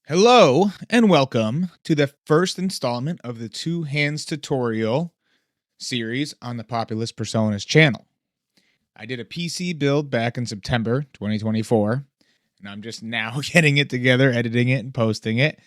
Hello and welcome to the first installment of the Two Hands tutorial series on the Populous Personas channel. I did a PC build back in September 2024, and I'm just now getting it together, editing it, and posting it.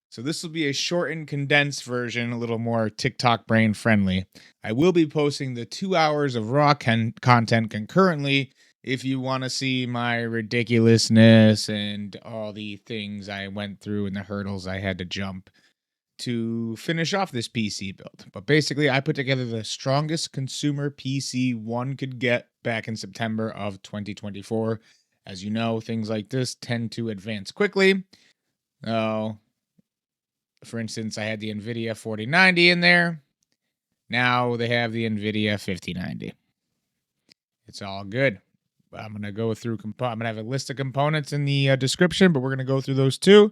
So this will be a shortened, condensed version, a little more TikTok brain friendly. I will be posting the 2 hours of raw content concurrently if you want to see my ridiculousness and all the things I went through and the hurdles I had to jump to finish off this PC build. But basically, I put together the strongest consumer PC one could get back in September of 2024. As you know, things like this tend to advance quickly. For instance, I had the Nvidia 4090 in there. Now they have the Nvidia 5090. It's all good. I'm going to go through, I'm going to have a list of components in the description, but we're going to go through those too.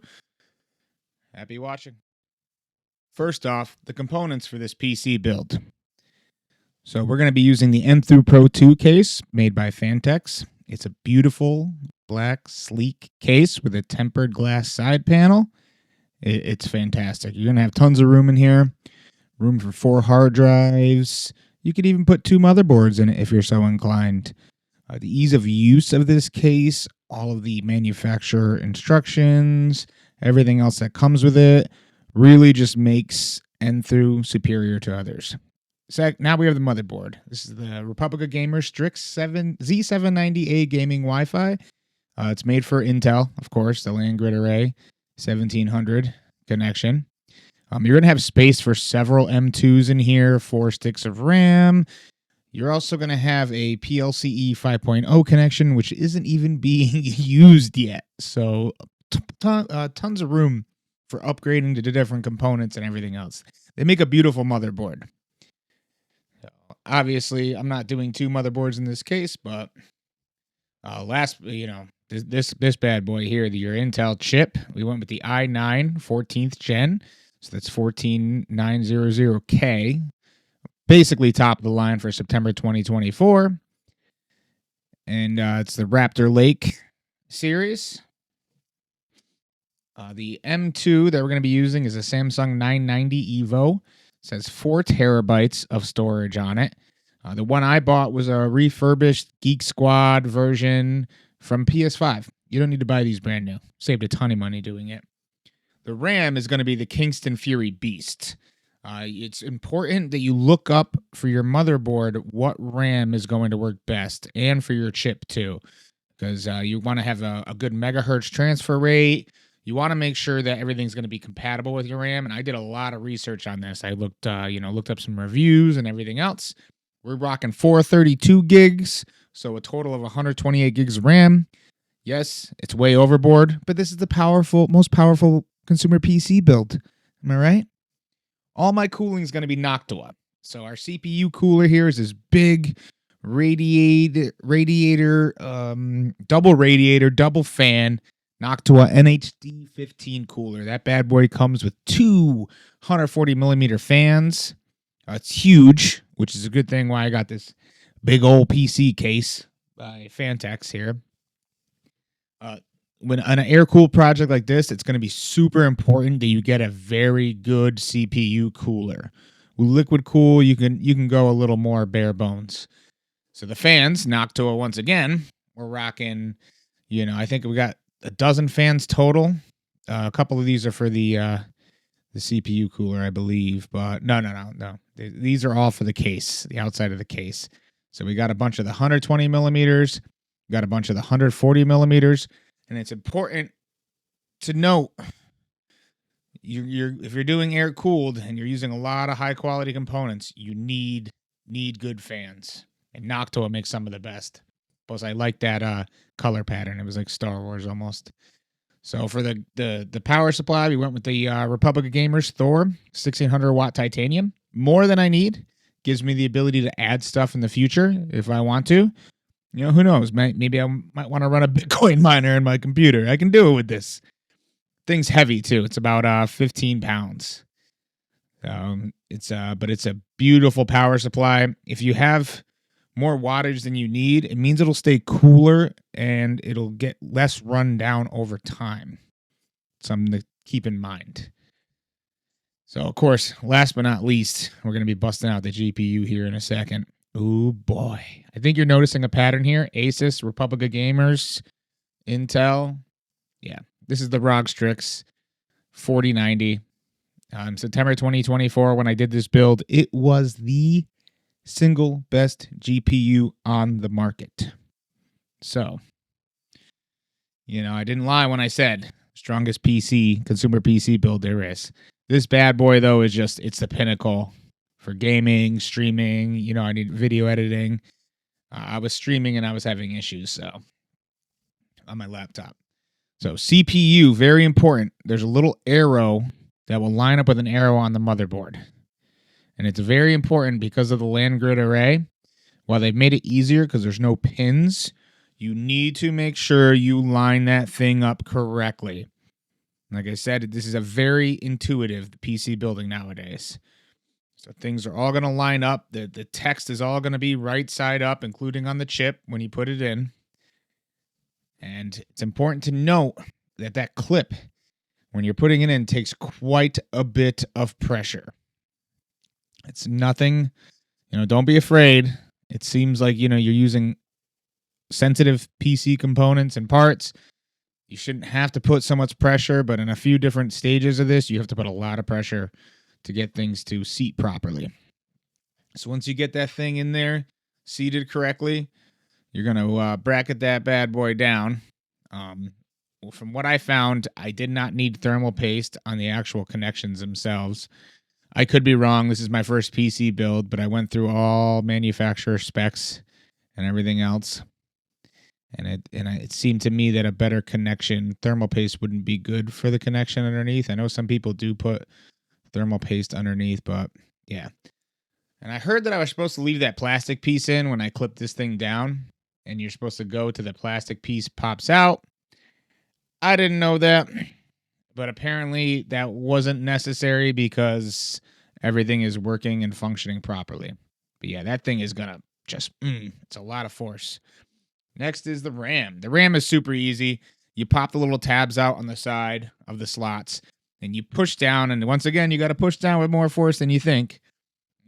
Happy watching. First off, the components for this PC build. So we're going to be using the Enthoo Pro 2 case made by Fantex. It's a beautiful, black, sleek case with a tempered glass side panel. It's fantastic. You're going to have tons of room in here. Room for 4 hard drives. You could even put 2 motherboards in it if you're so inclined. The ease of use of this case, all of the manufacturer instructions, everything else that comes with it, really just makes Enthoo superior to others. So now we have the motherboard. This is the Republica Gamer STRIX Z790A gaming Wi-Fi. It's made for Intel, of course, the land grid array 1700 connection. You're going to have space for several M2s in here, 4 sticks of RAM. You're also going to have a PLCE 5.0 connection, which isn't even being used yet. So tons of room for upgrading to the different components and everything else. They make a beautiful motherboard. So obviously, I'm not doing 2 motherboards in this case, but this bad boy here, your Intel chip, we went with the i9 14th gen. So that's 14900K. Basically top of the line for September 2024. And it's the Raptor Lake series. The M2 that we're going to be using is a Samsung 990 EVO. It says 4 terabytes of storage on it. The one I bought was a refurbished Geek Squad version from PS5. You don't need to buy these brand new. Saved a ton of money doing it. The RAM is going to be the Kingston Fury Beast. It's important that you look up for your motherboard what RAM is going to work best, and for your chip too, because you want to have a good megahertz transfer rate. You want to make sure that everything's going to be compatible with your RAM, and I did a lot of research on this. I looked up some reviews and everything else. We're rocking 432 gigs, so a total of 128 gigs of RAM. Yes, it's way overboard, but this is the most powerful consumer PC build. Am I right? All my cooling is going to be Noctua. So our CPU cooler here is this big radiator, double radiator, double fan, Noctua NHD 15 cooler. That bad boy comes with 2 140 millimeter fans. It's huge, which is a good thing why I got this big old PC case by Fantex here. When on an air-cooled project like this, it's going to be super important that you get a very good CPU cooler. With liquid cool, you can go a little more bare bones. So the fans, Noctua once again, we're rocking, I think we got a dozen fans total. A couple of these are for the CPU cooler, I believe. But no. These are all for the case, the outside of the case. So we got a bunch of the 120 millimeters. We got a bunch of the 140 millimeters. And it's important to note, if you're doing air cooled and you're using a lot of high quality components, you need good fans. And Noctua makes some of the best. Plus, I like that color pattern. It was like Star Wars almost. So for the power supply, we went with the Republica Gamers Thor 1600 watt titanium. More than I need. Gives me the ability to add stuff in the future if I want to. Who knows? Maybe I might want to run a Bitcoin miner in my computer. I can do it with this. Thing's heavy too. It's about 15 pounds. But it's a beautiful power supply. If you have more wattage than you need, it means it'll stay cooler and it'll get less run down over time. Something keep in mind. So, of course, last but not least, we're going to be busting out the GPU here in a second. Oh, boy. I think you're noticing a pattern here. ASUS, Republica Gamers, Intel. Yeah, this is the ROG STRIX 4090. September 2024, when I did this build, it was the single best GPU on the market. So, I didn't lie when I said strongest PC, consumer PC build there is. This bad boy, though, it's the pinnacle for gaming, streaming. I need video editing. I was streaming and I was having issues on my laptop. So CPU, very important. There's a little arrow that will line up with an arrow on the motherboard. And it's very important because of the land grid array. While they've made it easier because there's no pins, you need to make sure you line that thing up correctly. Like I said, this is a very intuitive PC building nowadays. So things are all going to line up. The text is all going to be right side up, including on the chip when you put it in. And it's important to note that clip, when you're putting it in, takes quite a bit of pressure. It's nothing, don't be afraid. It seems like, you're using sensitive PC components and parts. You shouldn't have to put so much pressure, but in a few different stages of this, you have to put a lot of pressure to get things to seat properly. So once you get that thing in there, seated correctly, you're going to bracket that bad boy down. From what I found, I did not need thermal paste on the actual connections themselves. I could be wrong. This is my first PC build, but I went through all manufacturer specs and everything else. And it seemed to me that a better connection, thermal paste wouldn't be good for the connection underneath. I know some people do put thermal paste underneath, but yeah. And I heard that I was supposed to leave that plastic piece in when I clip this thing down, and you're supposed to go to the plastic piece pops out. I didn't know that, but apparently that wasn't necessary because everything is working and functioning properly. But yeah, that thing is gonna just, it's a lot of force. Next is the RAM. The RAM is super easy. You pop the little tabs out on the side of the slots, and you push down, and once again, you got to push down with more force than you think.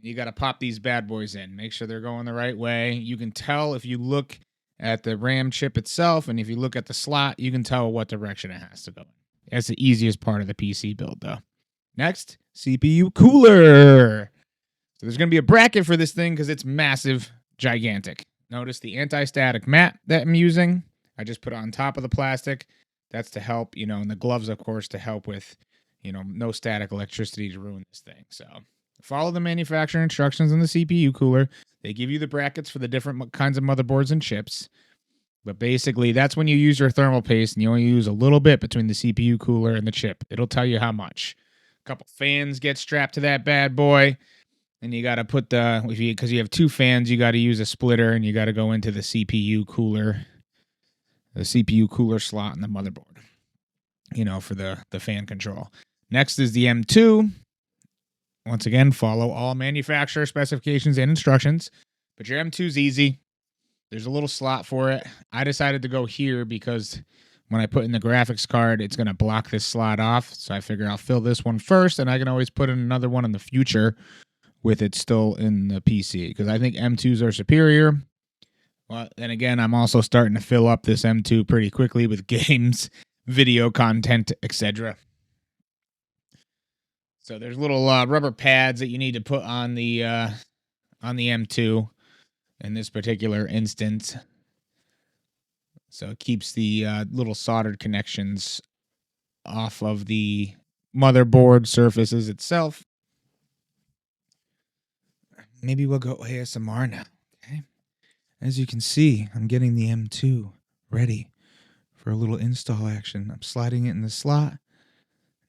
You got to pop these bad boys in. Make sure they're going the right way. You can tell if you look at the RAM chip itself, and if you look at the slot, you can tell what direction it has to go in. That's the easiest part of the PC build, though. Next, CPU cooler. So there's going to be a bracket for this thing because it's massive, gigantic. Notice the anti-static mat that I'm using. I just put it on top of the plastic. That's to help, and the gloves, of course, to help with, no static electricity to ruin this thing. So follow the manufacturer instructions on the CPU cooler. They give you the brackets for the different kinds of motherboards and chips. But basically, that's when you use your thermal paste, and you only use a little bit between the CPU cooler and the chip. It'll tell you how much. A couple fans get strapped to that bad boy. And you got to put because you have two fans, you got to use a splitter, and you got to go into the CPU cooler slot in the motherboard, for the fan control. Next is the M2. Once again, follow all manufacturer specifications and instructions, but your M2 is easy. There's a little slot for it. I decided to go here because when I put in the graphics card, it's going to block this slot off. So I figure I'll fill this one first, and I can always put in another one in the future with it still in the PC, because I think M2s are superior. Well, then again, I'm also starting to fill up this M2 pretty quickly with games, video content, etc. So there's little rubber pads that you need to put on the M2 in this particular instance. So it keeps the little soldered connections off of the motherboard surfaces itself. Maybe we'll go ASMR now, okay? As you can see, I'm getting the M2 ready for a little install action. I'm sliding it in the slot.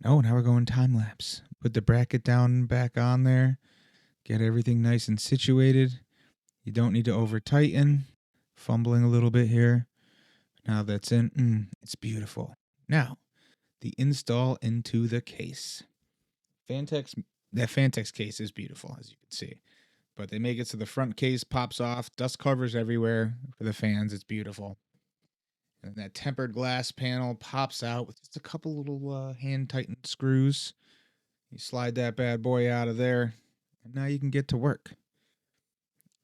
Oh, now we're going time-lapse. Put the bracket down back on there. Get everything nice and situated. You don't need to over-tighten. Fumbling a little bit here. Now that's in. It's beautiful. Now, the install into the case. That Fantex case is beautiful, as you can see. But they make it so the front case pops off. Dust covers everywhere for the fans. It's beautiful. And that tempered glass panel pops out with just a couple little hand tightened screws. You slide that bad boy out of there, and now you can get to work.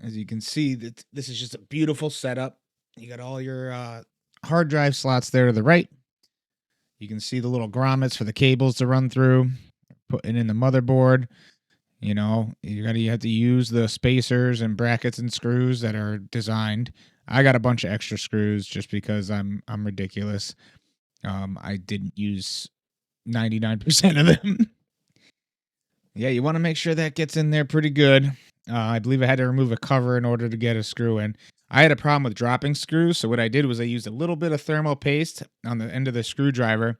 As you can see, this is just a beautiful setup. You got all your hard drive slots there to the right. You can see the little grommets for the cables to run through. Putting in the motherboard. You know, you have to use the spacers and brackets and screws that are designed. I got a bunch of extra screws just because I'm ridiculous. I didn't use 99% of them. Yeah, you want to make sure that gets in there pretty good. I believe I had to remove a cover in order to get a screw in. I had a problem with dropping screws, so what I did was I used a little bit of thermal paste on the end of the screwdriver.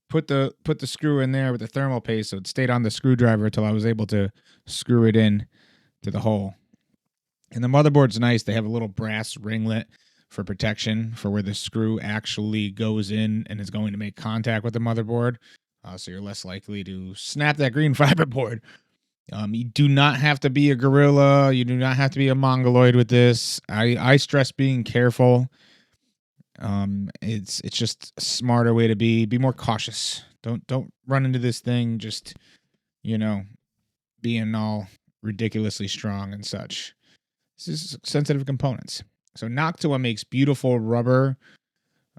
Put the screw in there with the thermal paste so it stayed on the screwdriver until I was able to screw it in to the hole. And the motherboard's nice. They have a little brass ringlet for protection for where the screw actually goes in and is going to make contact with the motherboard. So you're less likely to snap that green fiber board. You do not have to be a gorilla. You do not have to be a mongoloid with this. I stress being careful. It's just a smarter way to be more cautious. Don't run into this thing just, being all ridiculously strong and such. This is sensitive components. So Noctua makes beautiful rubber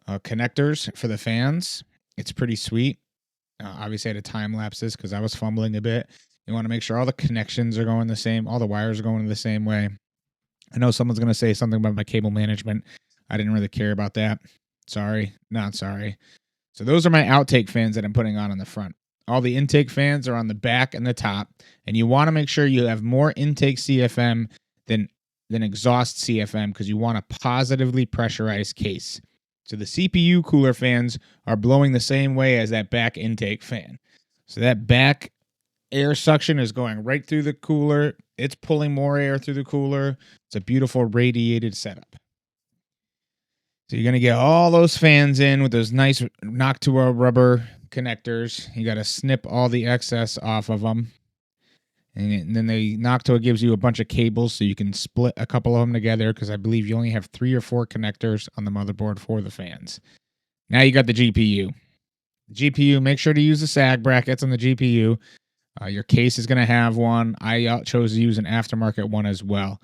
connectors for the fans. It's pretty sweet. Obviously I had to time lapse this because I was fumbling a bit. You want to make sure all the connections are going the same, all the wires are going the same way. I know someone's going to say something about my cable management. I didn't really care about that. Sorry, not sorry. So those are my outtake fans that I'm putting on the front. All the intake fans are on the back and the top, and you want to make sure you have more intake CFM than exhaust CFM because you want a positively pressurized case. So the CPU cooler fans are blowing the same way as that back intake fan. So that back air suction is going right through the cooler. It's pulling more air through the cooler. It's a beautiful radiated setup. So you're going to get all those fans in with those nice Noctua rubber connectors. You got to snip all the excess off of them. And then the Noctua gives you a bunch of cables so you can split a couple of them together because I believe you only have 3 or 4 connectors on the motherboard for the fans. Now you got the GPU. The GPU, make sure to use the sag brackets on the GPU. Your case is going to have one. I chose to use an aftermarket one as well.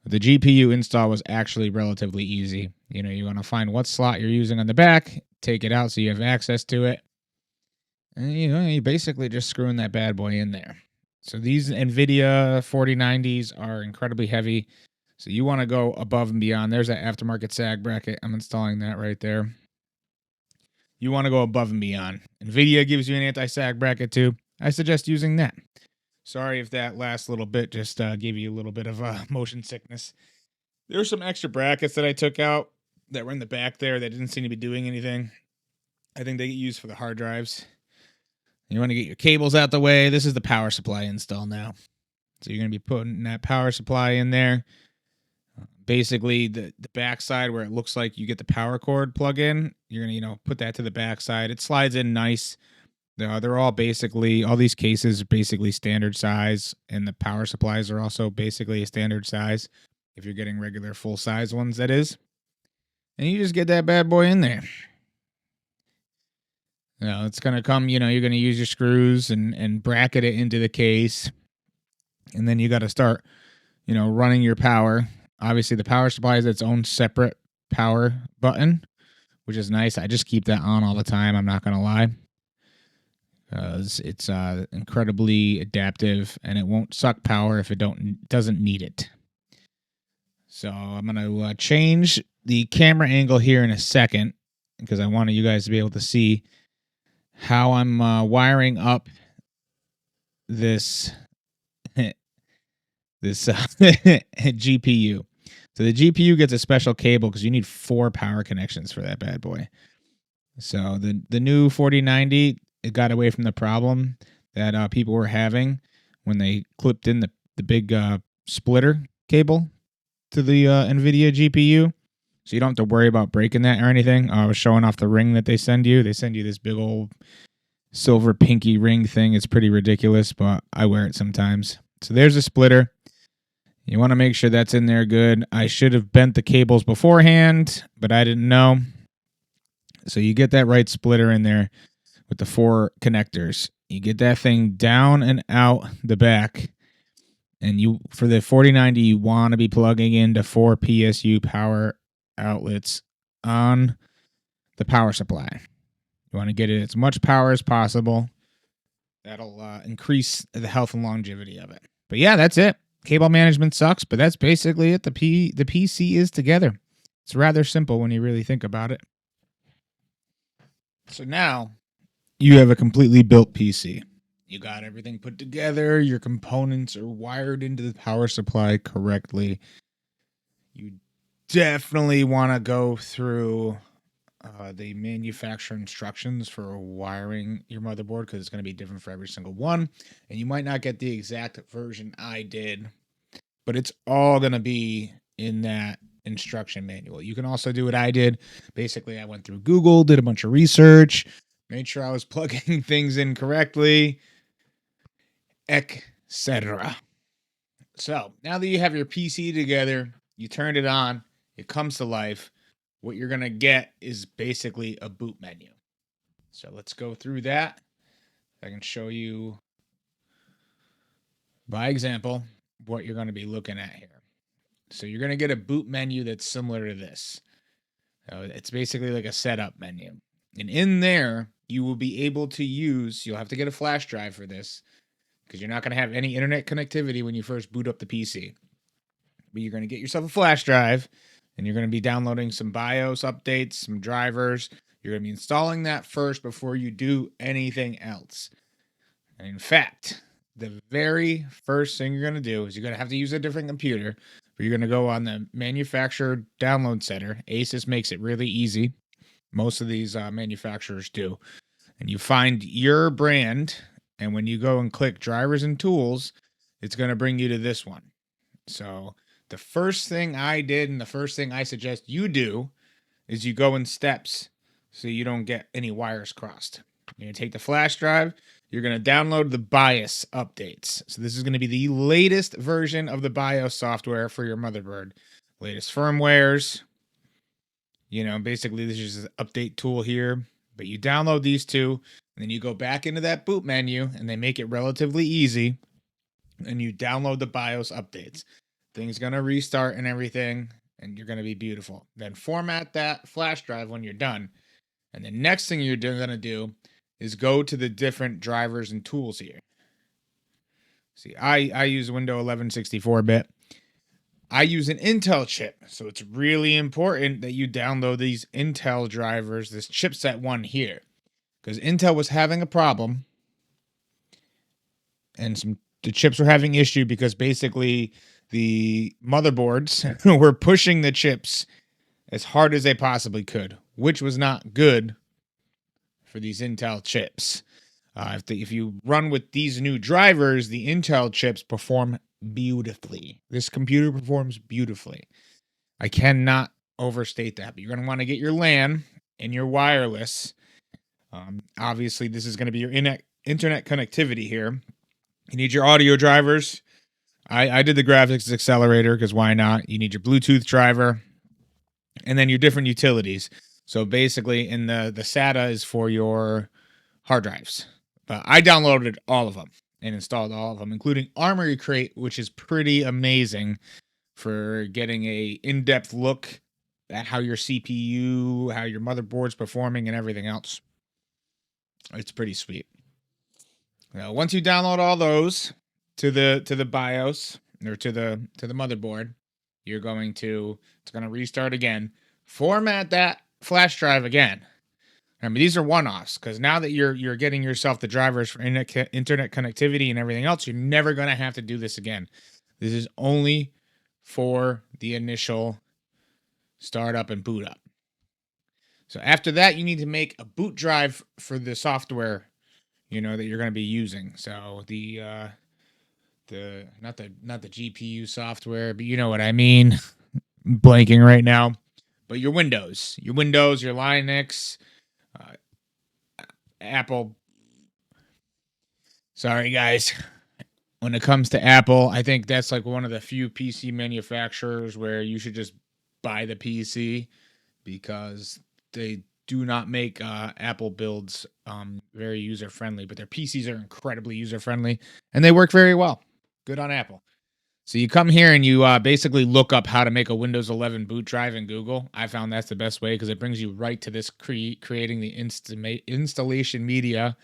The GPU install was actually relatively easy. You want to find what slot you're using on the back, take it out so you have access to it. And, you basically just screwing that bad boy in there. So these Nvidia 4090s are incredibly heavy. So you want to go above and beyond. There's that aftermarket sag bracket. I'm installing that right there. You want to go above and beyond. Nvidia gives you an anti-sag bracket too. I suggest using that. Sorry if that last little bit just gave you a little bit of motion sickness. There were some extra brackets that I took out that were in the back there that didn't seem to be doing anything. I think they get used for the hard drives. You want to get your cables out the way. This is the power supply install now. So you're going to be putting that power supply in there. Basically, the backside where it looks like you get the power cord plug in, you're going to, put that to the backside. It slides in nice. They're all basically, all these cases are basically standard size, and the power supplies are also basically a standard size. If you're getting regular full size ones, that is. And you just get that bad boy in there. It's going to come, you're going to use your screws and bracket it into the case. And then you got to start, running your power. Obviously, the power supply has its own separate power button, which is nice. I just keep that on all the time. I'm not going to lie. It's incredibly adaptive, and it won't suck power if it doesn't need it. So I'm going to change the camera angle here in a second because I wanted you guys to be able to see how I'm wiring up this GPU. So the GPU gets a special cable because you need 4 power connections for that bad boy. So the new 4090, it got away from the problem that people were having when they clipped in the big splitter cable to the Nvidia GPU. So you don't have to worry about breaking that or anything. I was showing off the ring that they send you. They send you this big old silver pinky ring thing. It's pretty ridiculous, but I wear it sometimes. So there's a splitter. You want to make sure that's in there good. I should have bent the cables beforehand, but I didn't know. So you get that right splitter in there with the 4 connectors. You get that thing down and out the back. And you, for the 4090, you want to be plugging into 4 PSU power outlets on the power supply. You want to get it as much power as possible. That'll increase the health and longevity of it. But yeah, that's it. Cable management sucks, but that's basically it. The PC is together. It's rather simple when you really think about it. So now you have a completely built PC. You got everything put together. Your components are wired into the power supply correctly. You definitely want to go through the manufacturer instructions for wiring your motherboard, because it's going to be different for every single one. And you might not get the exact version I did, but it's all going to be in that instruction manual. You can also do what I did. Basically, I went through Google, did a bunch of research, made sure I was plugging things in correctly, etc. So now that you have your PC together, you turned it on, it comes to life. What you're going to get is basically a boot menu. So let's go through that. I can show you by example what you're going to be looking at here. So you're going to get a boot menu that's similar to this. It's basically like a setup menu. And in there, you will be able to use, you'll have to get a flash drive for this, because you're not going to have any internet connectivity when you first boot up the PC. But you're going to get yourself a flash drive, and you're going to be downloading some BIOS updates, some drivers. You're going to be installing that first before you do anything else. And in fact, the very first thing you're going to do is you're going to have to use a different computer. But you're going to go on the manufacturer download center. ASUS makes it really easy. Most of these manufacturers do. And you find your brand, and when you go and click drivers and tools, it's going to bring you to this one. So the first thing I did, and the first thing I suggest you do, is you go in steps so you don't get any wires crossed. You're going to take the flash drive. You're going to download the BIOS updates. So this is going to be the latest version of the BIOS software for your motherboard. Latest firmwares. You know, basically this is an update tool here. But you download these two, and then you go back into that boot menu, and they make it relatively easy. And you download the BIOS updates. Things going to restart and everything, and you're going to be beautiful. Then format that flash drive when you're done. And the next thing you're going to do is go to the different drivers and tools here. See, I use Windows 11 64-bit. I use an Intel chip, so it's really important that you download these Intel drivers, this chipset one here, because Intel was having a problem, and the chips were having issue because basically the motherboards were pushing the chips as hard as they possibly could, which was not good for these Intel chips. If you run with these new drivers, the Intel chips perform beautifully. This computer performs beautifully. I cannot overstate that, but you're going to want to get your LAN and your wireless. Obviously, this is going to be your internet connectivity here. You need your audio drivers. I did the graphics accelerator because why not? You need your Bluetooth driver, and then your different utilities. So basically, in the SATA is for your hard drives. But I downloaded all of them and installed all of them, including Armory Crate, which is pretty amazing for getting a in-depth look at how your CPU, how your motherboard's performing, and everything else. It's pretty sweet. Now, once you download all those to the BIOS or to the motherboard, it's going to restart again. Format that flash drive again. I mean, these are one-offs, because now that you're getting yourself the drivers for internet connectivity and everything else, you're never going to have to do this again. This is only for the initial startup and boot up. So after that, you need to make a boot drive for the software, that you're going to be using. So the not the GPU software, but you know what I mean. I'm blanking right now. But your Windows, your Linux, Apple. Sorry, guys. When it comes to Apple, I think that's like one of the few PC manufacturers where you should just buy the PC, because they do not make Apple builds very user friendly, but their PCs are incredibly user friendly and they work very well. Good on Apple. So you come here and you basically look up how to make a Windows 11 boot drive in Google. I found that's the best way because it brings you right to this creating the installation media,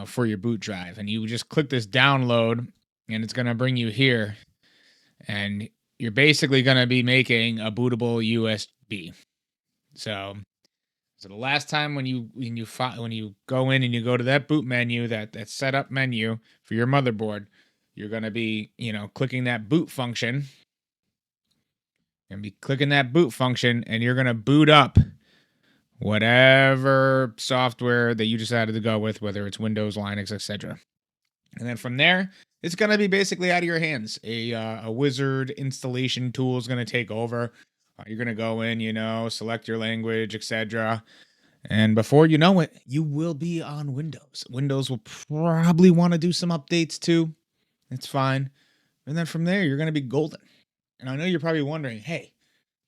for your boot drive. And you just click this download and it's going to bring you here. And you're basically going to be making a bootable USB. So the last time when you go in and you go to that boot menu, that setup menu for your motherboard, you're going to be, clicking that boot function. And be clicking that boot function and you're going to boot up whatever software that you decided to go with, whether it's Windows, Linux, etc. And then from there, it's going to be basically out of your hands. A wizard installation tool is going to take over. You're going to go in, select your language, etc. And before you know it, you will be on Windows. Windows will probably want to do some updates too. It's fine. And then from there, you're going to be golden. And I know you're probably wondering, hey,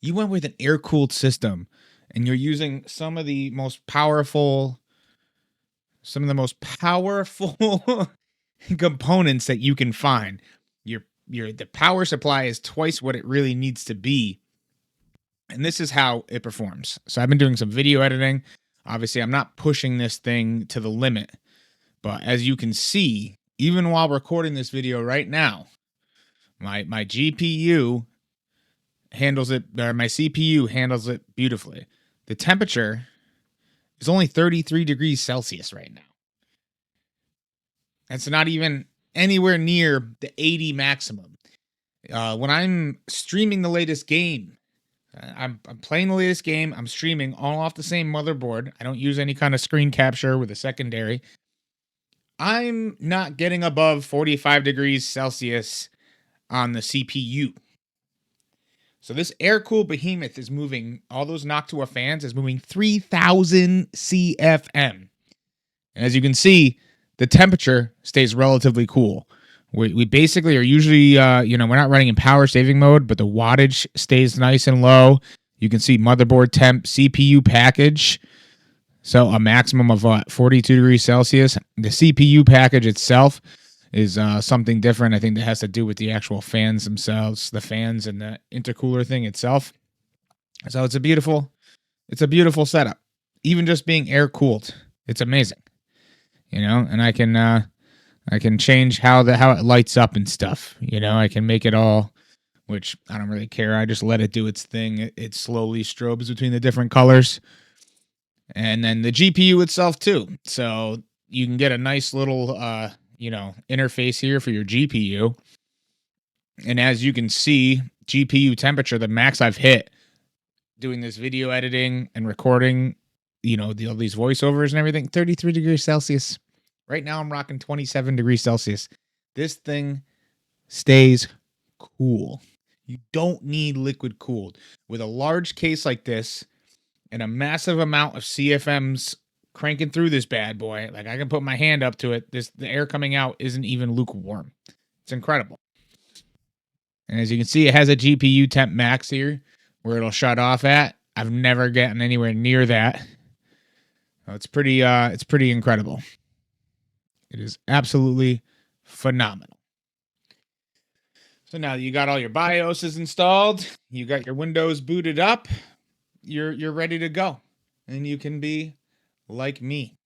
you went with an air-cooled system and you're using some of the most powerful components that you can find. The power supply is twice what it really needs to be. And this is how it performs. So I've been doing some video editing. Obviously, I'm not pushing this thing to the limit. But as you can see, even while recording this video right now, my GPU handles it, or my CPU handles it beautifully. The temperature is only 33 degrees Celsius right now. That's not even anywhere near the 80 maximum. When I'm streaming the latest game, I'm playing the latest game, I'm streaming all off the same motherboard. I don't use any kind of screen capture with a secondary. I'm not getting above 45 degrees Celsius on the CPU. So this air-cooled behemoth is moving, all those Noctua fans is moving 3,000 CFM. And as you can see, the temperature stays relatively cool. We basically are usually, we're not running in power saving mode, but the wattage stays nice and low. You can see motherboard temp, CPU package. So a maximum of 42 degrees Celsius. The CPU package itself is something different. I think that has to do with the actual fans themselves, the fans and the intercooler thing itself. So it's a beautiful setup. Even just being air cooled, it's amazing. And I can change how it lights up and stuff. I can make it all, which I don't really care. I just let it do its thing. It slowly strobes between the different colors. And then the GPU itself too. So you can get a nice little interface here for your GPU. And as you can see, GPU temperature, the max I've hit doing this video editing and recording, all these voiceovers and everything, 33 degrees Celsius. Right now I'm rocking 27 degrees Celsius. This thing stays cool. You don't need liquid cooled. With a large case like this and a massive amount of CFMs cranking through this bad boy, like I can put my hand up to it. The air coming out isn't even lukewarm. It's incredible. And as you can see, it has a GPU temp max here where it'll shut off at. I've never gotten anywhere near that. It's pretty incredible. It is absolutely phenomenal. So now you got all your BIOSes installed, you got your Windows booted up, you're ready to go. And you can be like me.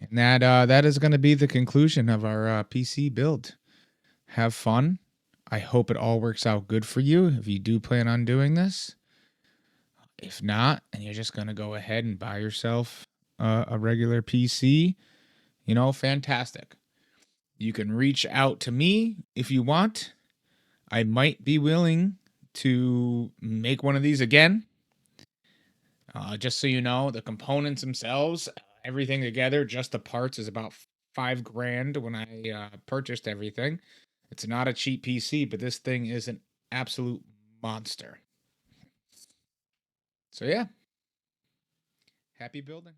And that is going to be the conclusion of our PC build. Have fun. I hope it all works out good for you if you do plan on doing this. If not, and you're just going to go ahead and buy yourself a regular PC, fantastic. You can reach out to me if you want. I might be willing to make one of these again. Just so you know, the components themselves, everything together, just the parts is about $5,000 when I purchased everything. It's not a cheap PC, but this thing is an absolute monster. So yeah, happy building.